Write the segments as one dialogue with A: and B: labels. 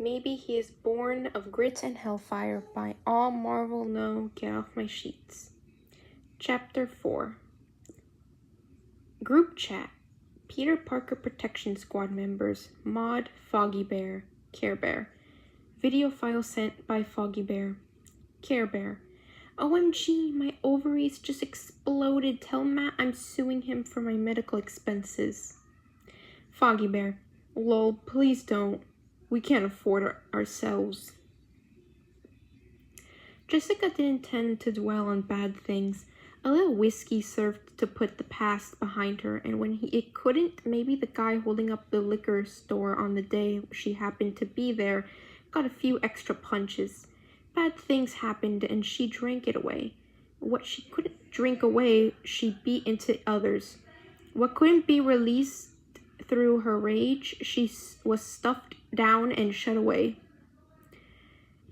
A: Maybe he is born of grit and hellfire. By all Marvel know, get off my sheets. Chapter 4. Group Chat. Peter Parker Protection Squad members. Maud, Foggy Bear, Care Bear. Video file sent by Foggy Bear. Care Bear. OMG, my ovaries just exploded. Tell Matt I'm suing him for my medical expenses. Foggy Bear. Lol, please don't. We can't afford it ourselves. Jessica didn't tend to dwell on bad things. A little whiskey served to put the past behind her, and when it couldn't, maybe the guy holding up the liquor store on the day she happened to be there got a few extra punches. Bad things happened, and she drank it away. What she couldn't drink away, she beat into others. What couldn't be released through her rage, she was stuffed down and shut away.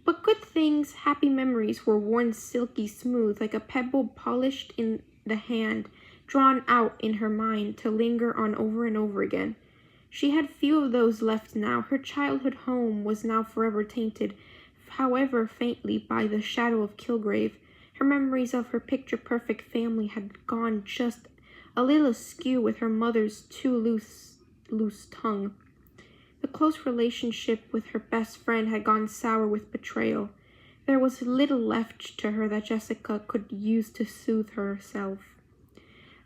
A: But good things, happy memories were worn silky smooth, like a pebble polished in the hand, drawn out in her mind to linger on over and over again. She had few of those left now. Her childhood home was now forever tainted, however faintly, by the shadow of Kilgrave. Her memories of her picture-perfect family had gone just a little askew with her mother's too loose tongue. The close relationship with her best friend had gone sour with betrayal. There was little left to her that Jessica could use to soothe herself.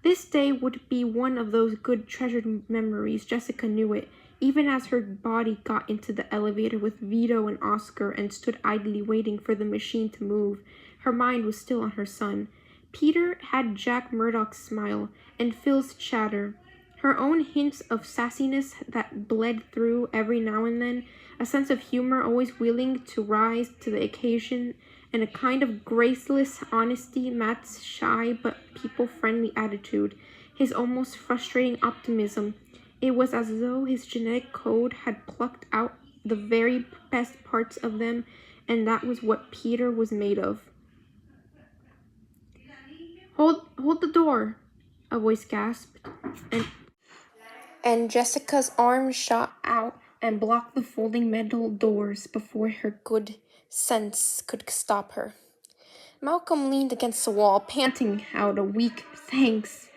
A: This day would be one of those good treasured memories. Jessica knew it, even as her body got into the elevator with Vito and Oscar and stood idly waiting for the machine to move. Her mind was still on her son. Peter had Jack Murdoch's smile and Phil's chatter. Her own hints of sassiness that bled through every now and then, a sense of humor always willing to rise to the occasion, and a kind of graceless honesty, Matt's shy but people-friendly attitude, his almost frustrating optimism. It was as though his genetic code had plucked out the very best parts of them, and that was what Peter was made of. Hold the door, a voice gasped, and Jessica's arm shot out and blocked the folding metal doors before her good sense could stop her. Malcolm leaned against the wall, panting out a weak thanks.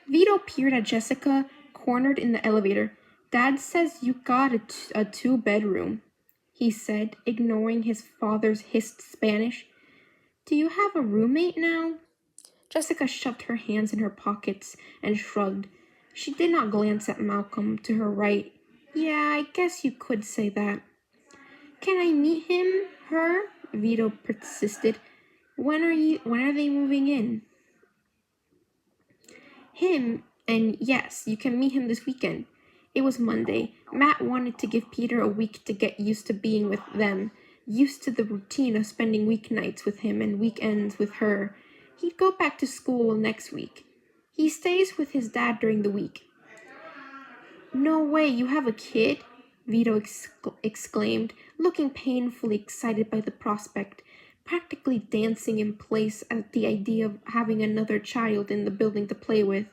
A: Vito peered at Jessica, cornered in the elevator. Dad says you got a two-bedroom, he said, ignoring his father's hissed Spanish. Do you have a roommate now? Jessica shoved her hands in her pockets and shrugged. She did not glance at Malcolm to her right. Yeah, I guess you could say that. Can I meet him? Her? Vito persisted. When are they moving in? Him, and yes, you can meet him this weekend. It was Monday. Matt wanted to give Peter a week to get used to being with them, used to the routine of spending weeknights with him and weekends with her. He'd go back to school next week. He stays with his dad during the week. No way, you have a kid? Vito exclaimed, looking painfully excited by the prospect, practically dancing in place at the idea of having another child in the building to play with.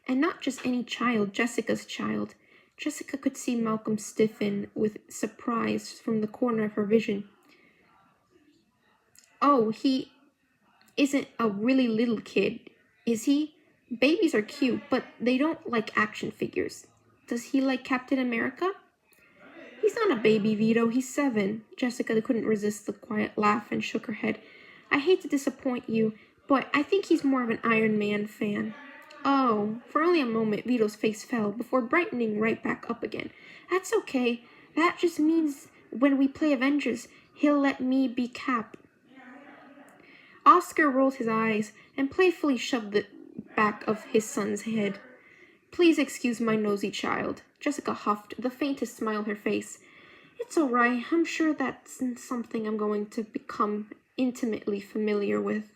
A: And not just any child, Jessica's child. Jessica could see Malcolm stiffen with surprise from the corner of her vision. Oh, he isn't a really little kid, is he? Babies are cute, but they don't like action figures. Does he like Captain America? He's not a baby, Vito. He's 7. Jessica couldn't resist the quiet laugh and shook her head. I hate to disappoint you, but I think he's more of an Iron Man fan. Oh, for only a moment, Vito's face fell before brightening right back up again. That's okay. That just means when we play Avengers, he'll let me be Cap. Oscar rolled his eyes and playfully shoved the back of his son's head. Please excuse my nosy child. Jessica huffed, the faintest smile on her face. It's all right. I'm sure that's something I'm going to become intimately familiar with.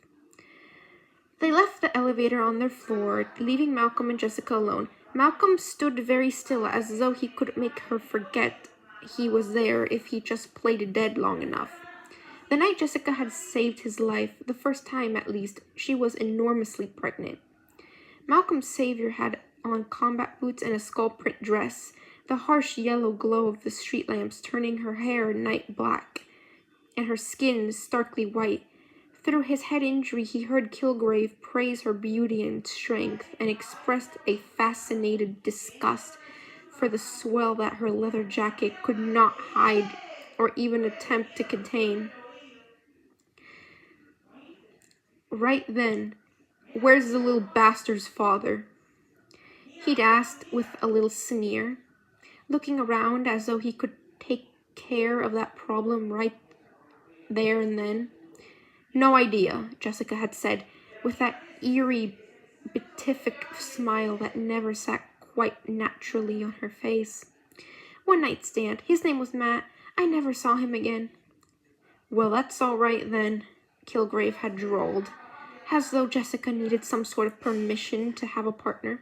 A: They left the elevator on their floor, leaving Malcolm and Jessica alone. Malcolm stood very still, as though he could make her forget he was there if he just played dead long enough. The night Jessica had saved his life, the first time at least, she was enormously pregnant. Malcolm's savior had on combat boots and a skull print dress. the harsh yellow glow of the street lamps turning her hair night black, and her skin starkly white. Through his head injury, he heard Kilgrave praise her beauty and strength, and expressed a fascinated disgust for the swell that her leather jacket could not hide or even attempt to contain. Right then, "Where's the little bastard's father?" he'd asked with a little sneer, looking around as though he could take care of that problem right there and then. "No idea," Jessica had said, with that eerie, beatific smile that never sat quite naturally on her face. "One night stand. His name was Matt. I never saw him again." "Well, that's all right then," Kilgrave had drawled, as though Jessica needed some sort of permission to have a partner.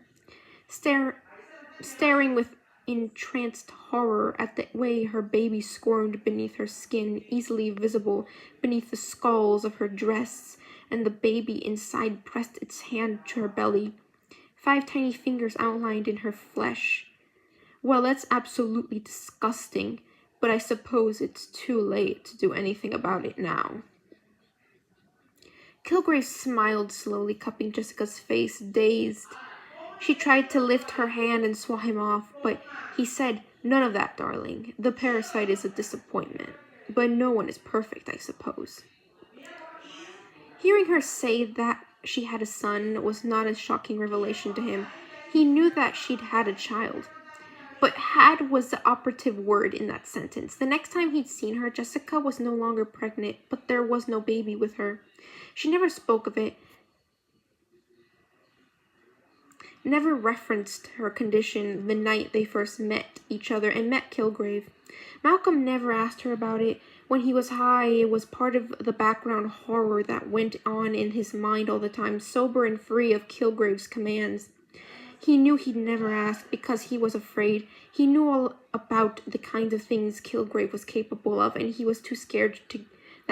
A: Staring with entranced horror at the way her baby squirmed beneath her skin, easily visible beneath the skulls of her dress, and the baby inside pressed its hand to her belly, 5 tiny fingers outlined in her flesh. "Well, that's absolutely disgusting, but I suppose it's too late to do anything about it now." Kilgrave smiled slowly, cupping Jessica's face, dazed. She tried to lift her hand and swat him off, but he said, "None of that, darling. The parasite is a disappointment. But no one is perfect, I suppose." Hearing her say that she had a son was not a shocking revelation to him. He knew that she'd had a child. But "had" was the operative word in that sentence. The next time he'd seen her, Jessica was no longer pregnant, but there was no baby with her. She never spoke of it, never referenced her condition the night they first met each other and met Kilgrave. Malcolm never asked her about it. When he was high, it was part of the background horror that went on in his mind all the time, sober and free of Kilgrave's commands. He knew he'd never ask because he was afraid. He knew all about the kinds of things Kilgrave was capable of, and he was too scared to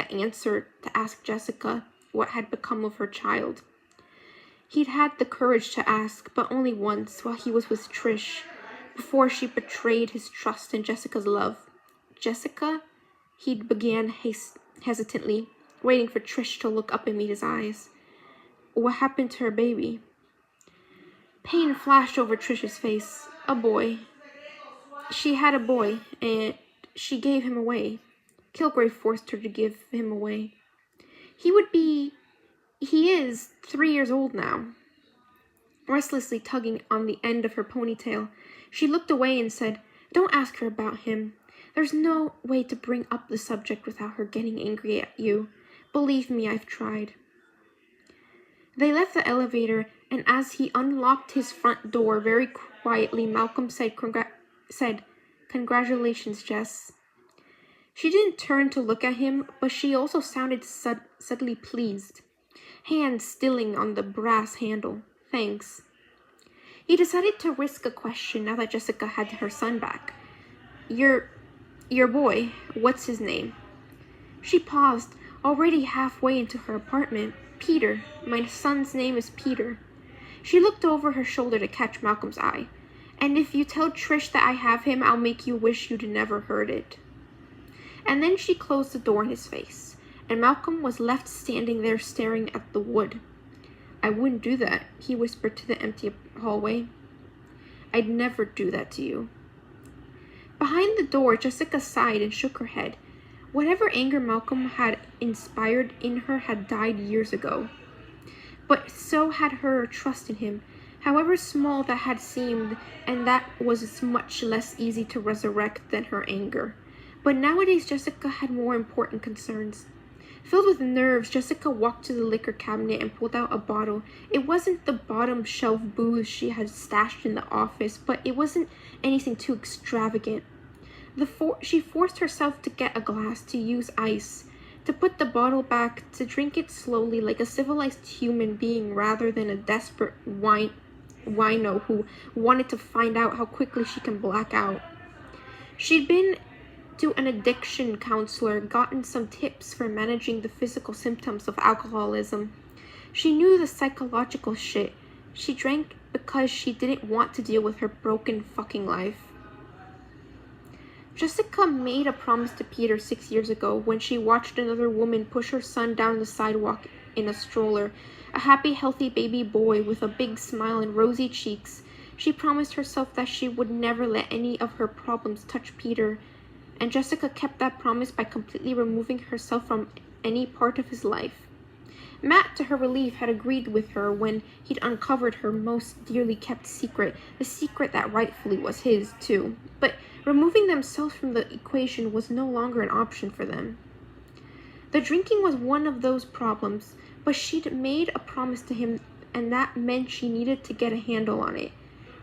A: answer to ask Jessica what had become of her child. He'd had the courage to ask, but only once, while he was with Trish, before she betrayed his trust in Jessica's love. "Jessica?" He'd began hesitantly, waiting for Trish to look up and meet his eyes. "What happened to her baby?" Pain flashed over Trish's face. "A boy. She had a boy, and she gave him away." Kilgrave forced her to give him away. He is 3 years old now." Restlessly tugging on the end of her ponytail, she looked away and said, "Don't ask her about him. There's no way to bring up the subject without her getting angry at you. Believe me, I've tried." They left the elevator, and as he unlocked his front door very quietly, Malcolm said, "Congratulations, Jess." She didn't turn to look at him, but she also sounded subtly pleased, hand stilling on the brass handle. "Thanks." He decided to risk a question now that Jessica had her son back. Your boy, what's his name?" She paused, already halfway into her apartment. "Peter. My son's name is Peter." She looked over her shoulder to catch Malcolm's eye. "And if you tell Trish that I have him, I'll make you wish you'd never heard it." And then she closed the door in his face, and Malcolm was left standing there staring at the wood. "I wouldn't do that," he whispered to the empty hallway. "I'd never do that to you." Behind the door, Jessica sighed and shook her head. Whatever anger Malcolm had inspired in her had died years ago. But so had her trust in him, however small that had seemed, and that was much less easy to resurrect than her anger. But nowadays Jessica had more important concerns. Filled with nerves, Jessica walked to the liquor cabinet and pulled out a bottle. It wasn't the bottom shelf booze she had stashed in the office, but it wasn't anything too extravagant. She forced herself to get a glass, to use ice, to put the bottle back, to drink it slowly like a civilized human being rather than a desperate wino who wanted to find out how quickly she can black out. She'd been to an addiction counselor, gotten some tips for managing the physical symptoms of alcoholism. She knew the psychological shit. She drank because she didn't want to deal with her broken fucking life. Jessica made a promise to Peter 6 years ago when she watched another woman push her son down the sidewalk in a stroller, a happy, healthy baby boy with a big smile and rosy cheeks. She promised herself that she would never let any of her problems touch Peter, and Jessica kept that promise by completely removing herself from any part of his life. Matt, to her relief, had agreed with her when he'd uncovered her most dearly kept secret, the secret that rightfully was his, too. But removing themselves from the equation was no longer an option for them. The drinking was one of those problems, but she'd made a promise to him, and that meant she needed to get a handle on it.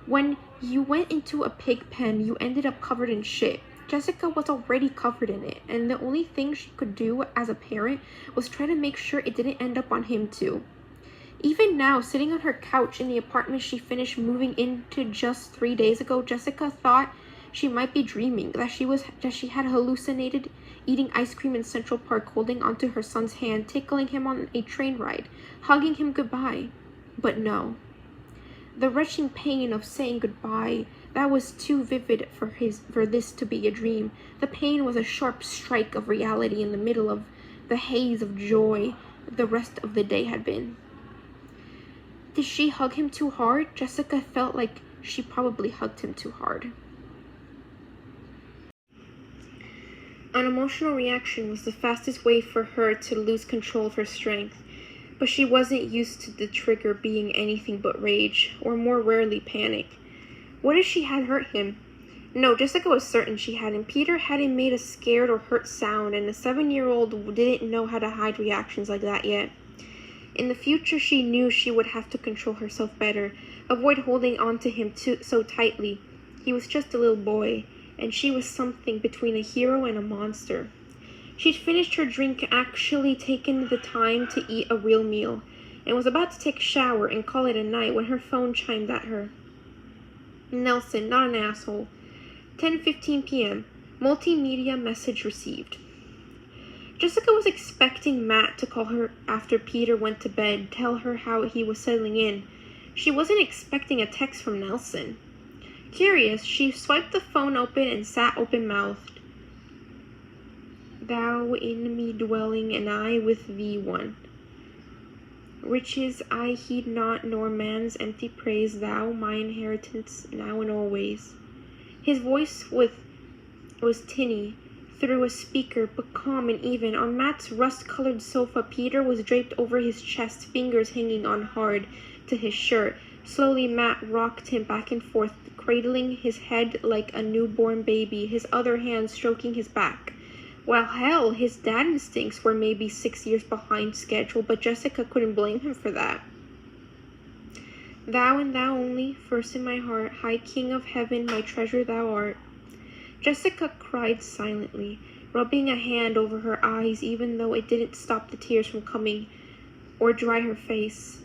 A: When you went into a pig pen, you ended up covered in shit. Jessica was already covered in it, and the only thing she could do as a parent was try to make sure it didn't end up on him too. Even now, sitting on her couch in the apartment she finished moving into just 3 days ago, Jessica thought she might be dreaming, that she had hallucinated eating ice cream in Central Park, holding onto her son's hand, tickling him on a train ride, hugging him goodbye. But no. The wrenching pain of saying goodbye, that was too vivid for this to be a dream. The pain was a sharp strike of reality in the middle of the haze of joy the rest of the day had been. Did she hug him too hard? Jessica felt like she probably hugged him too hard. An emotional reaction was the fastest way for her to lose control of her strength. But she wasn't used to the trigger being anything but rage, or more rarely panic. What if she had hurt him? No, Jessica was certain she hadn't. Peter hadn't made a scared or hurt sound, and a 7-year-old didn't know how to hide reactions like that yet. In the future, she knew she would have to control herself better, avoid holding on to him so tightly. He was just a little boy, and she was something between a hero and a monster. She'd finished her drink, actually taken the time to eat a real meal, and was about to take a shower and call it a night when her phone chimed at her. Nelson, not an asshole. 10:15 p.m. Multimedia message received. Jessica was expecting Matt to call her after Peter went to bed, tell her how he was settling in. She wasn't expecting a text from Nelson. Curious, she swiped the phone open and sat open-mouthed. Thou in me dwelling, and I with thee one. Riches I heed not, nor man's empty praise, thou my inheritance now and always. His voice was tinny through a speaker, but calm and even. On Matt's rust-colored sofa, Peter was draped over his chest, fingers hanging on hard to his shirt. Slowly, Matt rocked him back and forth, cradling his head like a newborn baby, his other hand stroking his back. Well, hell, his dad instincts were maybe 6 years behind schedule, but Jessica couldn't blame him for that. Thou and thou only, first in my heart, high King of heaven, my treasure thou art. Jessica cried silently, rubbing a hand over her eyes even though it didn't stop the tears from coming or dry her face.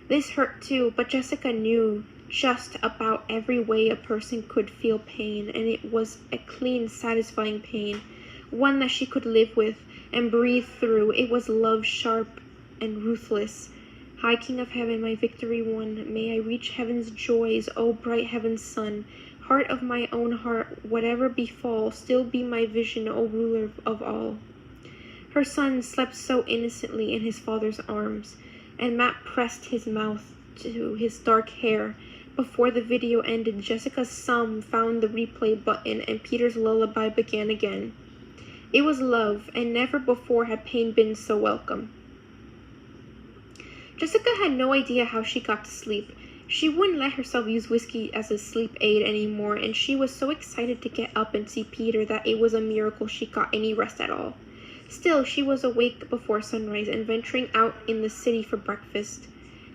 A: This hurt too, but Jessica knew just about every way a person could feel pain, and it was a clean, satisfying pain. One that she could live with and breathe through. It was love, sharp and ruthless. High King of heaven, my victory won. May I reach heaven's joys, O bright heaven's sun. Heart of my own heart, whatever befall, still be my vision, O ruler of all. Her son slept so innocently in his father's arms, and Matt pressed his mouth to his dark hair. Before the video ended, Jessica's thumb found the replay button, and Peter's lullaby began again. It was love, and never before had pain been so welcome. Jessica had no idea how she got to sleep. She wouldn't let herself use whiskey as a sleep aid anymore, and she was so excited to get up and see Peter that it was a miracle she got any rest at all. Still, she was awake before sunrise and venturing out in the city for breakfast.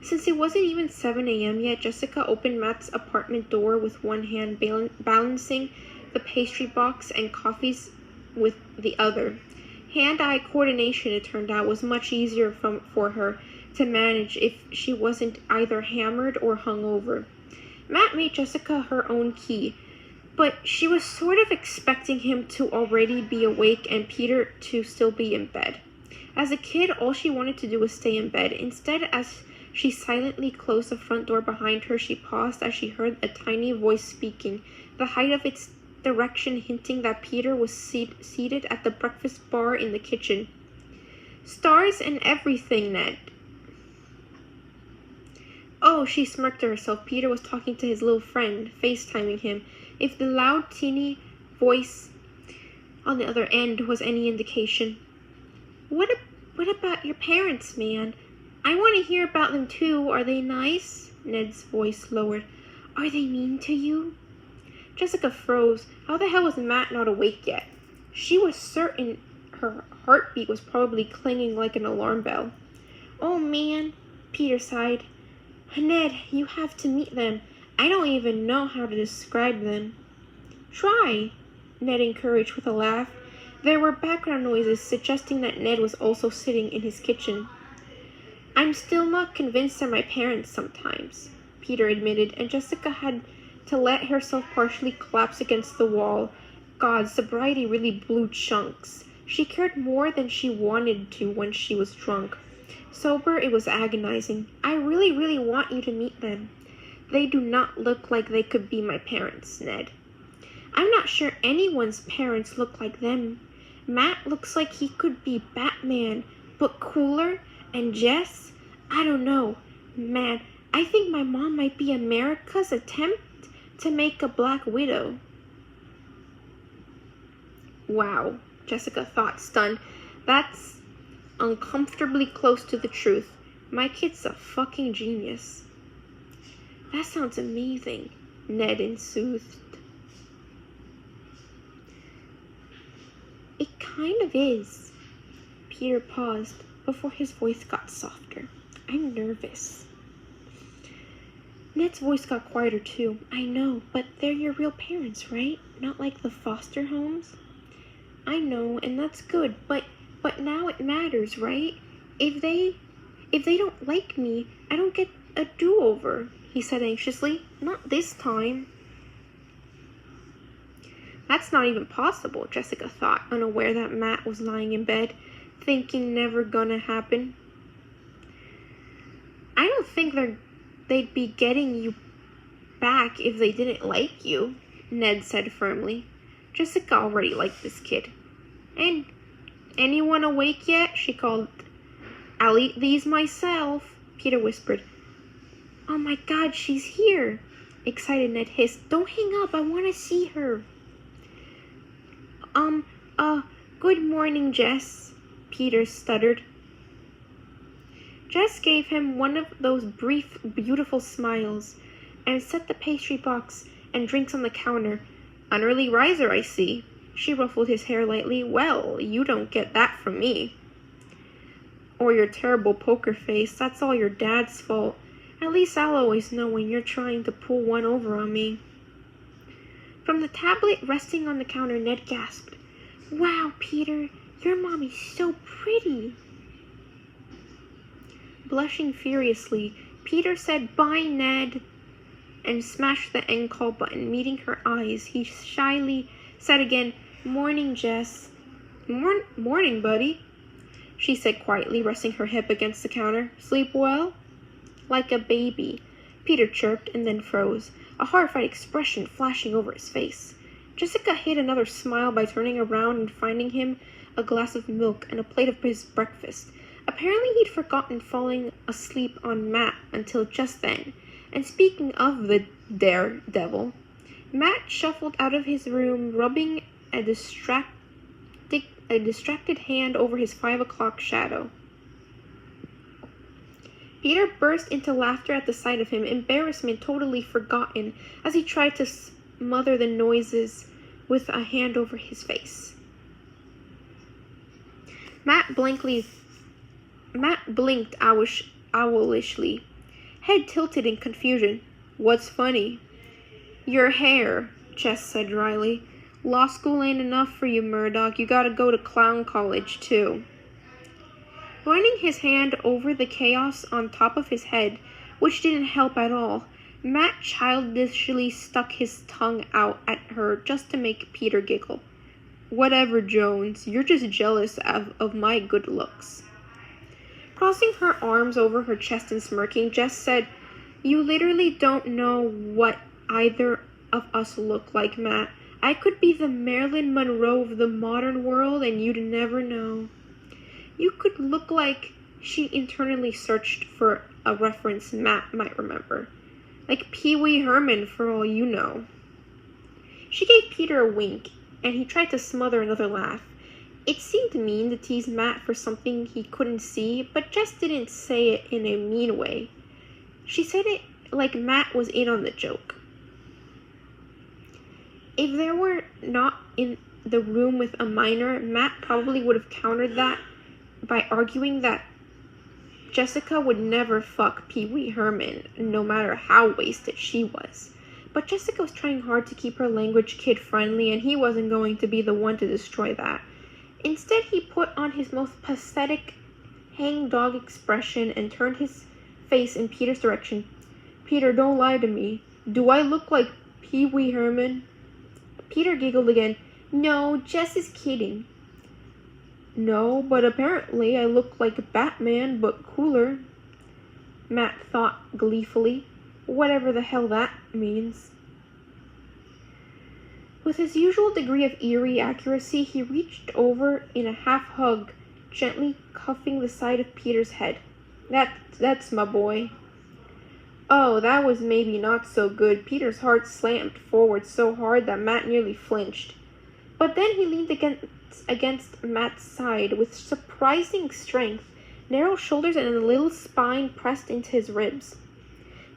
A: Since it wasn't even 7 a.m. yet, Jessica opened Matt's apartment door with one hand, balancing the pastry box and coffees with the other. Hand-eye coordination, it turned out, was much easier for her to manage if she wasn't either hammered or hungover. Matt made Jessica her own key, but she was sort of expecting him to already be awake and Peter to still be in bed. As a kid, all she wanted to do was stay in bed. Instead, as she silently closed the front door behind her, she paused as she heard a tiny voice speaking. The height of its direction, hinting that Peter was seated at the breakfast bar in the kitchen. Stars and everything, Ned. Oh, she smirked to herself. Peter was talking to his little friend, FaceTiming him. If the loud, teeny voice on the other end was any indication. What about your parents, man? I want to hear about them too. Are they nice? Ned's voice lowered. Are they mean to you? Jessica froze. How the hell was Matt not awake yet? She was certain her heartbeat was probably clanging like an alarm bell. Oh man, Peter sighed. Ned, you have to meet them. I don't even know how to describe them. Try, Ned encouraged with a laugh. There were background noises suggesting that Ned was also sitting in his kitchen. I'm still not convinced they're my parents sometimes, Peter admitted, and Jessica had to let herself partially collapse against the wall. God, sobriety really blew chunks. She cared more than she wanted to when she was drunk. Sober, it was agonizing. I really, really want you to meet them. They do not look like they could be my parents, Ned. I'm not sure anyone's parents look like them. Matt looks like he could be Batman, but cooler, and Jess, I don't know. Man, I think my mom might be America's attempt to make a Black Widow. Wow, Jessica thought, stunned. That's uncomfortably close to the truth. My kid's a fucking genius. That sounds amazing, Ned enthused. It kind of is. Peter paused before his voice got softer. I'm nervous. Ned's voice got quieter too. I know, but they're your real parents, right? Not like the foster homes? I know, and that's good, but now it matters, right? If they don't like me, I don't get a do-over, he said anxiously. Not this time. That's not even possible, Jessica thought, unaware that Matt was lying in bed, thinking never gonna happen. I don't think they'd be getting you back if they didn't like you, Ned said firmly. Jessica already liked this kid. And anyone awake yet? She called. I'll eat these myself, Peter whispered. Oh my God, she's here, excited Ned hissed. Don't hang up, I want to see her. Good morning, Jess, Peter stuttered. Jess gave him one of those brief, beautiful smiles and set the pastry box and drinks on the counter. An early riser, I see. She ruffled his hair lightly. Well, you don't get that from me. Or your terrible poker face. That's all your dad's fault. At least I'll always know when you're trying to pull one over on me. From the tablet resting on the counter, Ned gasped. Wow, Peter, your mom is so pretty. Blushing furiously, Peter said, Bye, Ned, and smashed the end call button. Meeting her eyes, he shyly said again, Morning, Jess. Morning, buddy, she said quietly, resting her hip against the counter. Sleep well? Like a baby, Peter chirped and then froze, a horrified expression flashing over his face. Jessica hid another smile by turning around and finding him a glass of milk and a plate of his breakfast. Apparently he'd forgotten falling asleep on Matt until just then. And speaking of the daredevil, Matt shuffled out of his room, rubbing a distracted hand over his 5 o'clock shadow. Peter burst into laughter at the sight of him, embarrassment totally forgotten, as he tried to smother the noises with a hand over his face. Matt blinked owlishly, head tilted in confusion. What's funny? Your hair, Jess said dryly. Law school ain't enough for you, Murdoch. You gotta go to clown college, too. Running his hand over the chaos on top of his head, which didn't help at all, Matt childishly stuck his tongue out at her just to make Peter giggle. Whatever, Jones. You're just jealous of my good looks. Crossing her arms over her chest and smirking, Jess said, You literally don't know what either of us look like, Matt. I could be the Marilyn Monroe of the modern world and you'd never know. You could look like," she internally searched for a reference Matt might remember. "Like Pee Wee Herman for all you know." She gave Peter a wink, and he tried to smother another laugh. It seemed mean to tease Matt for something he couldn't see, but Jess didn't say it in a mean way. She said it like Matt was in on the joke. If they were not in the room with a minor, Matt probably would have countered that by arguing that Jessica would never fuck Pee Wee Herman, no matter how wasted she was. But Jessica was trying hard to keep her language kid-friendly, and he wasn't going to be the one to destroy that. Instead, he put on his most pathetic hang-dog expression and turned his face in Peter's direction. "Peter, don't lie to me. Do I look like Pee Wee Herman?" Peter giggled again. "No, Jess is kidding." "No, but apparently I look like Batman, but cooler," Matt thought gleefully, whatever the hell that means. With his usual degree of eerie accuracy, he reached over in a half-hug, gently cuffing the side of Peter's head. That's my boy." Oh, that was maybe not so good. Peter's heart slammed forward so hard that Matt nearly flinched. But then he leaned against Matt's side with surprising strength, narrow shoulders and a little spine pressed into his ribs.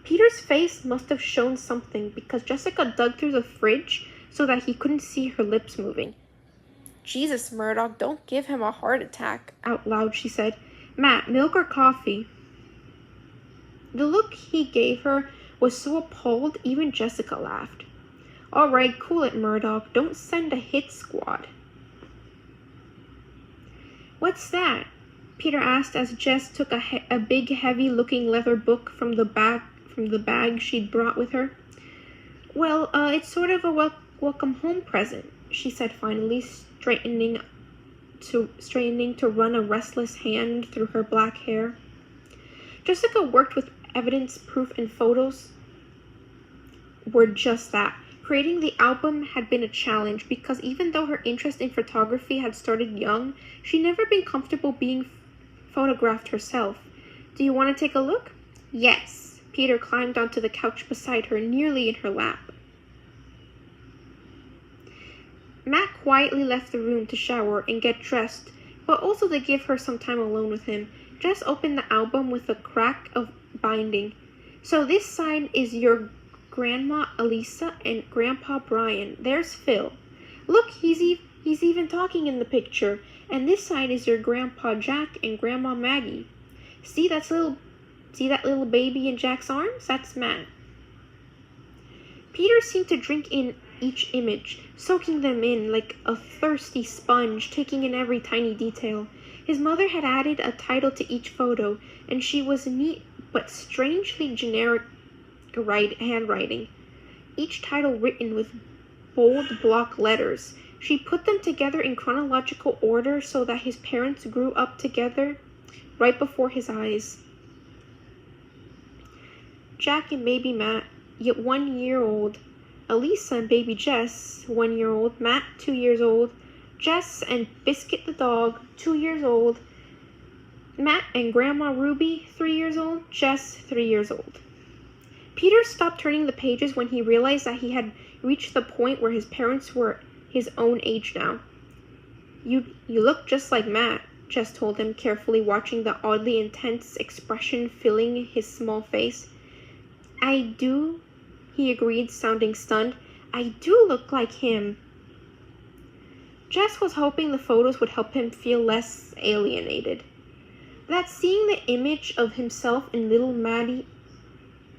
A: Peter's face must have shown something because Jessica dug through the fridge so that he couldn't see her lips moving. "Jesus, Murdoch, don't give him a heart attack," out loud she said. "Matt, milk or coffee?" The look he gave her was so appalled even Jessica laughed. "All right, cool it, Murdoch. Don't send a hit squad." "What's that?" Peter asked as Jess took a big, heavy-looking leather book from the bag she'd brought with her. "Well, it's sort of a welcome home present," she said finally, straightening to run a restless hand through her black hair. Jessica worked with evidence, proof, and photos were just that. Creating the album had been a challenge because even though her interest in photography had started young, she'd never been comfortable being photographed herself. "Do you want to take a look?" "Yes." Peter climbed onto the couch beside her, nearly in her lap. Matt quietly left the room to shower and get dressed, but also to give her some time alone with him. Jess opened the album with a crack of binding. "So this side is your Grandma Elisa and Grandpa Brian. There's Phil. Look, he's even talking in the picture. And this side is your Grandpa Jack and Grandma Maggie. See that little baby in Jack's arms? That's Matt." Peter seemed to drink in each image, soaking them in like a thirsty sponge, taking in every tiny detail. His mother had added a title to each photo, and she was neat but strangely generic handwriting, each title written with bold block letters. She put them together in chronological order so that his parents grew up together right before his eyes. Jack and baby Matt, yet 1 year old. Elisa and baby Jess, 1 year old. Matt, 2 years old. Jess and Biscuit the dog, 2 years old. Matt and Grandma Ruby, 3 years old. Jess, 3 years old. Peter stopped turning the pages when he realized that he had reached the point where his parents were his own age now. You look just like Matt," Jess told him, carefully watching the oddly intense expression filling his small face. "I do," he agreed, sounding stunned. "I do look like him." Jess was hoping the photos would help him feel less alienated. That seeing the image of himself in little Maddie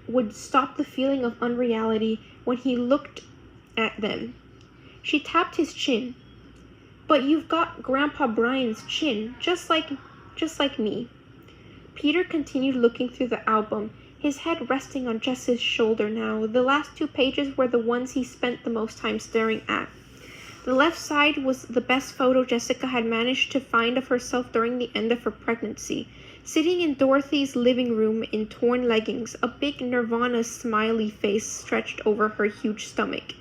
A: would stop the feeling of unreality when he looked at them. She tapped his chin. "But you've got Grandpa Brian's chin, just like me." Peter continued looking through the album, his head resting on Jess's shoulder now. The last 2 pages were the ones he spent the most time staring at. The left side was the best photo Jessica had managed to find of herself during the end of her pregnancy, sitting in Dorothy's living room in torn leggings, a big Nirvana smiley face stretched over her huge stomach.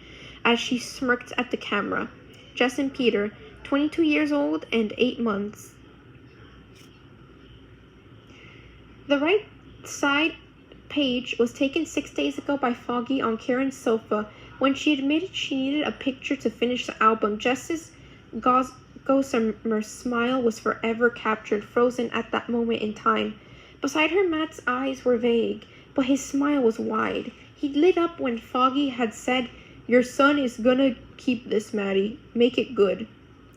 A: as she smirked at the camera. Jess and Peter, 22 years old and 8 months. The right side page was taken 6 days ago by Foggy on Karen's sofa when she admitted she needed a picture to finish the album. Jess's gossamer smile was forever captured, frozen at that moment in time. Beside her, Matt's eyes were vague, but his smile was wide. He lit up when Foggy had said, "Your son is gonna keep this, Maddie. Make it good."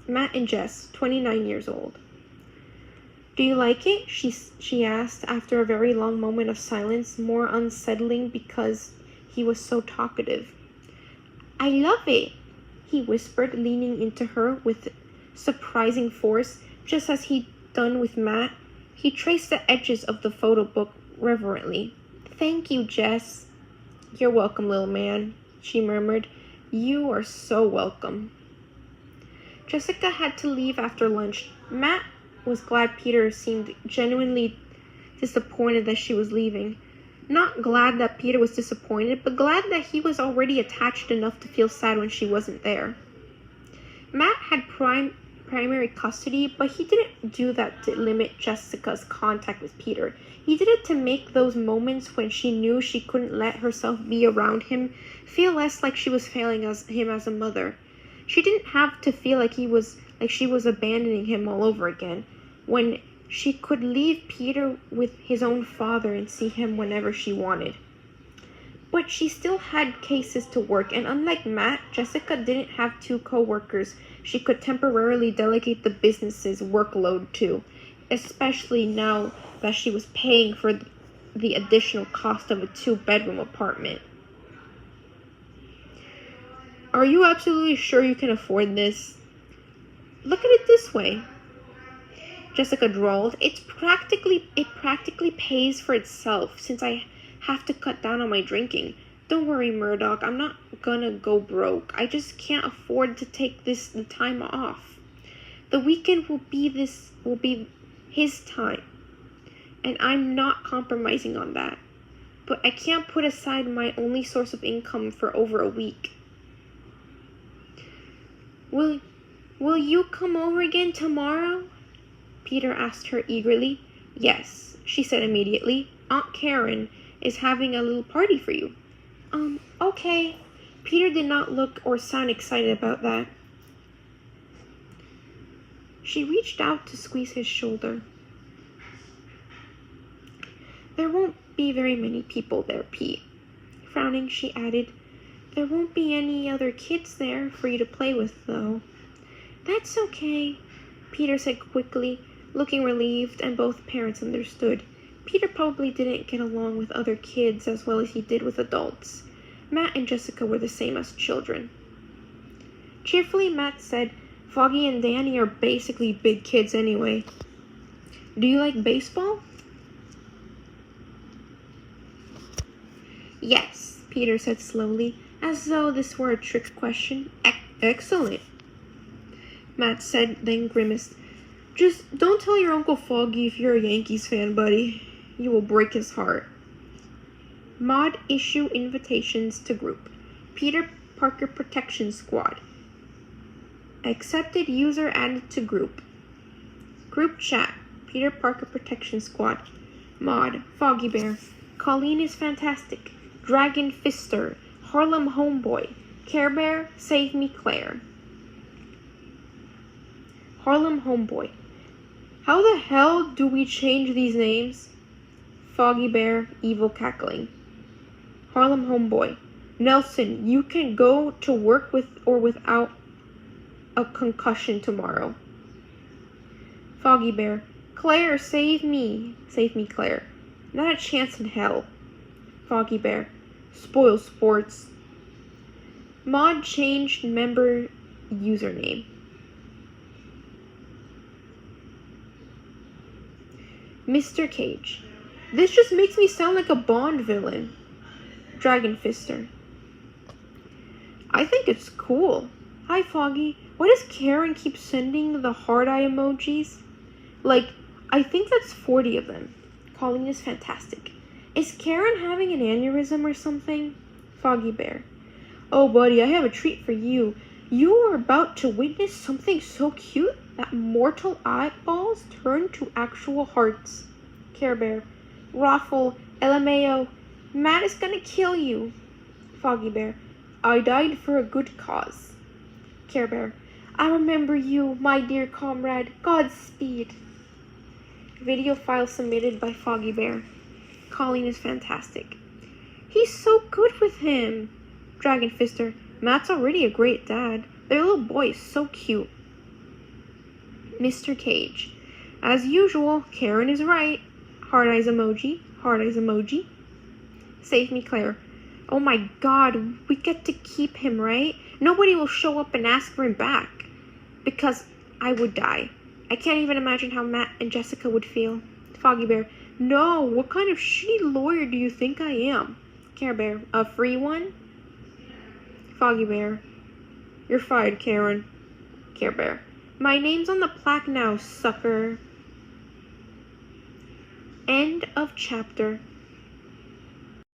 A: Matt and Jess, 29 years old. "Do you like it?" she asked after a very long moment of silence, more unsettling because he was so talkative. "I love it," he whispered, leaning into her with surprising force, just as he'd done with Matt. He traced the edges of the photo book reverently. "Thank you, Jess." "You're welcome, little man," she murmured. "You are so welcome." Jessica had to leave after lunch. Matt was glad Peter seemed genuinely disappointed that she was leaving. Not glad that Peter was disappointed, but glad that he was already attached enough to feel sad when she wasn't there. Matt had primary custody, but he didn't do that to limit Jessica's contact with Peter. He did it to make those moments when she knew she couldn't let herself be around him feel less like she was failing him as a mother. She didn't have to feel like she was abandoning him all over again, when she could leave Peter with his own father and see him whenever she wanted. But she still had cases to work, and unlike Matt, Jessica didn't have 2 co-workers she could temporarily delegate the business's workload to, especially now that she was paying for the additional cost of a 2-bedroom apartment. "Are you absolutely sure you can afford this?" "Look at it this way," Jessica drawled. It practically pays for itself since I have to cut down on my drinking. Don't worry, Murdoch, I'm not gonna go broke. I just can't afford to take the time off. The weekend will be his time, and I'm not compromising on that. But I can't put aside my only source of income for over a week. Will you come over again tomorrow?" Peter asked her eagerly. "Yes," she said immediately. "Aunt Karen is having a little party for you." Okay." Peter did not look or sound excited about that. She reached out to squeeze his shoulder. "There won't be very many people there, Pete." Frowning, she added, "There won't be any other kids there for you to play with, though." "That's okay," Peter said quickly, looking relieved, and both parents understood. Peter probably didn't get along with other kids as well as he did with adults. Matt and Jessica were the same as children. Cheerfully, Matt said, "Foggy and Danny are basically big kids anyway. Do you like baseball?" "Yes," Peter said slowly, as though this were a trick question. Excellent," Matt said, then grimaced. "Just don't tell your Uncle Foggy if you're a Yankees fan, buddy. You will break his heart." Mod issue invitations to group. Peter Parker Protection Squad. Accepted user added to group. Group chat. Peter Parker Protection Squad. Mod. Foggy Bear. Colleen is fantastic. Dragon Fister. Harlem Homeboy. Care Bear. Save Me Claire. Harlem Homeboy. How the hell do we change these names? Foggy Bear. Evil cackling. Harlem Homeboy. Nelson, you can go to work with or without a concussion tomorrow. Foggy Bear. Claire, save me. Save me, Claire. Not a chance in hell. Foggy Bear. Spoil sports. Mod changed member username. Mr. Cage. This just makes me sound like a Bond villain. Dragon Fister. I think it's cool. Hi, Foggy. Why does Karen keep sending the heart eye emojis? Like, I think that's 40 of them. Colleen is fantastic. Is Karen having an aneurysm or something? Foggy Bear. Oh, buddy, I have a treat for you. You are about to witness something so cute that mortal eyeballs turn to actual hearts. Care Bear. Raffle, LMAO, Matt is gonna kill you. Foggy Bear. I died for a good cause. Care Bear. I remember you, my dear comrade. Godspeed. Video file submitted by Foggy Bear. Colleen is fantastic. He's so good with him. Dragon Fister. Matt's already a great dad. Their little boy is so cute. Mr. Cage. As usual, Karen is right. Hard eyes emoji. Hard eyes emoji. Save me, Claire. Oh my god, we get to keep him, right? Nobody will show up and ask for him back. Because I would die. I can't even imagine how Matt and Jessica would feel. Foggy Bear. No, what kind of shitty lawyer do you think I am? Care Bear. A free one? Foggy Bear. You're fired, Karen. Care Bear. My name's on the plaque now, sucker. End of chapter.